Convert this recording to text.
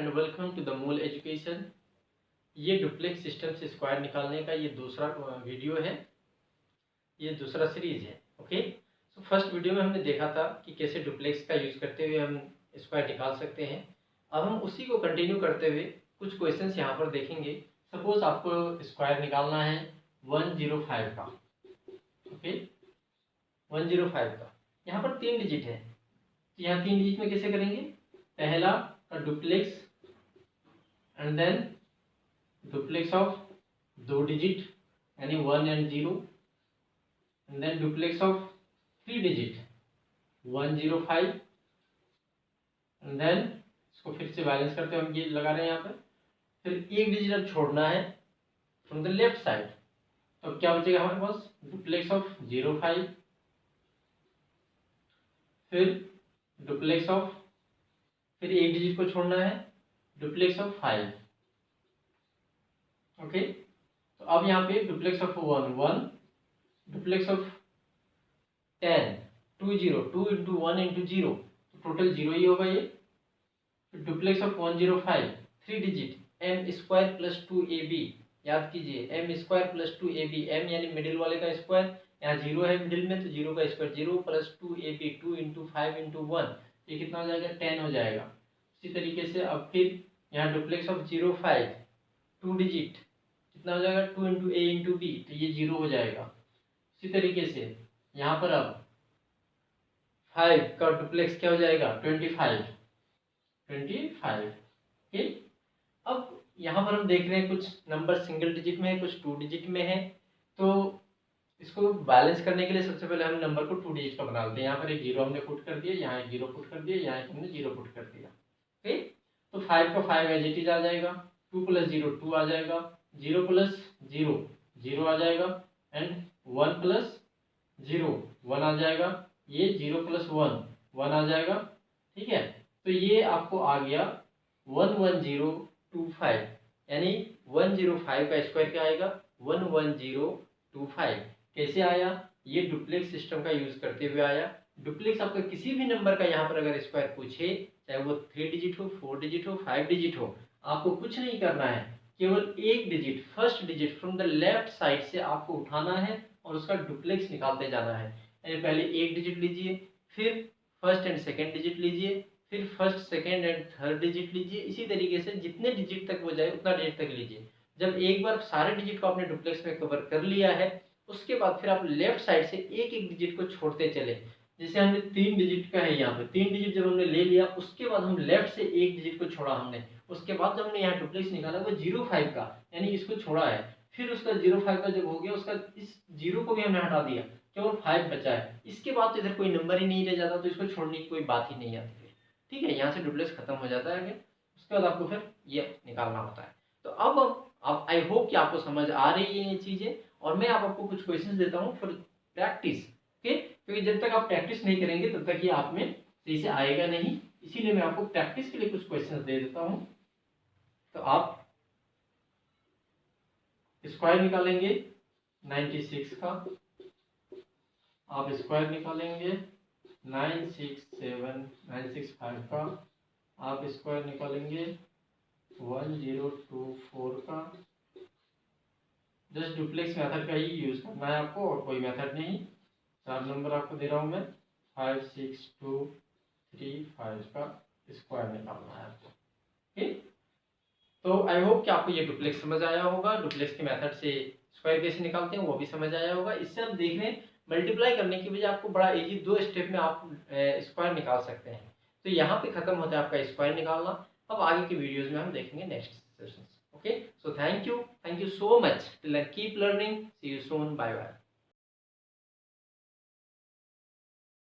And welcome to the मूल education. ये duplex system से स्क्वायर निकालने का ये दूसरा वीडियो है, ये दूसरा सीरीज है। ओके, सो फर्स्ट वीडियो में हमने देखा था कि कैसे डुप्लेक्स का यूज़ करते हुए हम स्क्वायर निकाल सकते हैं। अब हम उसी को कंटिन्यू करते हुए कुछ क्वेश्चंस यहाँ पर देखेंगे। सपोज आपको स्क्वायर निकालना है 105 का। ओके, 105 का यहाँ पर 3 डिजिट है, तो यहाँ 3 डिजिट में कैसे करेंगे? पहला का duplex and then duplex of 2 digit यानी 1 and 0 and then duplex of 3 digit 105 and then इसको फिर से बैलेंस करते हैं, हम ये लगा रहे हैं यहाँ पर। फिर एक डिजिट अब छोड़ना है फ्रॉम द लेफ्ट साइड, तो क्या बचेगा हमारे पास? डुप्लेक्स ऑफ 05 फिर डुप्लेक्स ऑफ, फिर एक डिजिट को छोड़ना है, डुप्लेक्स ऑफ 5। ओके, तो अब यहाँ पे duplex of 1 duplex of 10 2 0 2 into 1 into 0, तो टोटल 0 ही होगा ये। फिर duplex of 105 3 digit m square plus 2ab, याद कीजिए m square plus 2ab, m यानी मिडिल वाले का स्क्वायर, यहाँ 0 है मिडिल में तो 0 का square 0 plus 2ab 2 into 5 into 1, ये कितना हो जाएगा? 10 हो जाएगा। इसी तरीके से अब फिर यहाँ डुप्लेक्स ऑफ 05 2 डिजिट कितना हो जाएगा? 2 इंटू a इंटू b, तो ये 0 हो जाएगा। इसी तरीके से यहाँ पर अब 5 का डुप्लेक्स क्या हो जाएगा? 25। ओके, अब यहाँ पर हम देख रहे हैं कुछ नंबर सिंगल डिजिट में है, कुछ 2 डिजिट में है, तो इसको बैलेंस करने के लिए सबसे पहले हम नंबर को 2 डिजिट का बना लेते हैं। यहाँ पर एक 0 हमने पुट कर दिया, यहाँ एक 0 पुट कर दिया, यहाँ एक हमने 0 पुट कर दिया। ओके, तो 5 का 5 एज इट इज आ जाएगा, 2 प्लस 0 2 आ जाएगा, 0 प्लस 0 0 आ जाएगा एंड 1 प्लस 0 1 आ जाएगा, ये 0 प्लस 1 1 आ जाएगा। ठीक है, तो ये आपको आ गया 11025, यानी 105 का स्क्वायर क्या आएगा? 11025। कैसे आया? ये डुप्लेक्स सिस्टम का यूज करते हुए आया। डुप्लेक्स आपका किसी भी नंबर का यहाँ पर अगर स्क्वायर पूछे, चाहे वो 3 डिजिट हो, 4 डिजिट हो, 5 डिजिट हो, आपको कुछ नहीं करना है, केवल एक digit first digit from the left side से आपको उठाना है और उसका डुप्लेक्स निकालते जाना है। यानी पहले एक डिजिट लीजिए, फिर फर्स्ट एंड सेकेंड डिजिट लीजिए, फिर first second and third digit लीजिए। इसी तरीके से जितने डिजिट तक वो जाए उतना डिजिट तक लीजिए। जब एक बार सारे डिजिट को आपने डुप्लेक्स में कवर कर लिया है, उसके बाद फिर आप लेफ्ट साइड से एक एक डिजिट को छोड़ते चले। जैसे हमने 3 डिजिट का है, यहाँ पे 3 डिजिट जब हमने ले लिया, उसके बाद हम लेफ्ट से एक डिजिट को छोड़ा हमने, उसके बाद जब हमने यहाँ डुप्लेक्स निकाला वो 05 का, यानी इसको छोड़ा है, फिर उसका 05 का जब हो गया, उसका इस 0 को भी हमने हटा दिया, केवल 5 बचा है। इसके बाद तो इधर कोई नंबर ही नहीं रह जाता, तो इसको छोड़ने की कोई बात ही नहीं आती। ठीक है, यहाँ से डुप्लेक्स खत्म हो जाता है। उसके बाद आपको फिर ये निकालना होता है। तो अब आई होप कि आपको समझ आ रही है ये चीजें, और मैं आपको कुछ क्वेश्चंस देता हूँ फॉर प्रैक्टिस। ओके, क्योंकि जब तक आप प्रैक्टिस नहीं करेंगे तब तक ये आप में सही से आएगा नहीं, इसीलिए मैं आपको प्रैक्टिस के लिए कुछ क्वेश्चंस दे देता हूँ। तो आप स्क्वायर निकालेंगे 96 का, आप स्क्वायर निकालेंगे 965 का, आप स्क्वायर निकालेंगे 1024 का। जस्ट डुप्लेक्स मेथड का ही यूज करना है आपको, और कोई मेथड नहीं। 4 नंबर आपको दे रहा हूँ मैं, 56235 का स्क्वायर निकालना है आपको। ठीक, तो आई होप कि आपको ये डुप्लेक्स समझ आया होगा, डुप्लेक्स के मेथड से स्क्वायर कैसे निकालते हैं वो भी समझ आया होगा। इससे हम देख रहे हैं मल्टीप्लाई करने की वजह आपको बड़ा इजी 2 स्टेप में आप स्क्वायर निकाल सकते हैं। तो यहाँ पे खत्म होता है आपका स्क्वायर निकालना। अब आगे की वीडियोस में हम देखेंगे next sessions. Okay, so thank you so much, till then keep learning, see you soon, bye bye.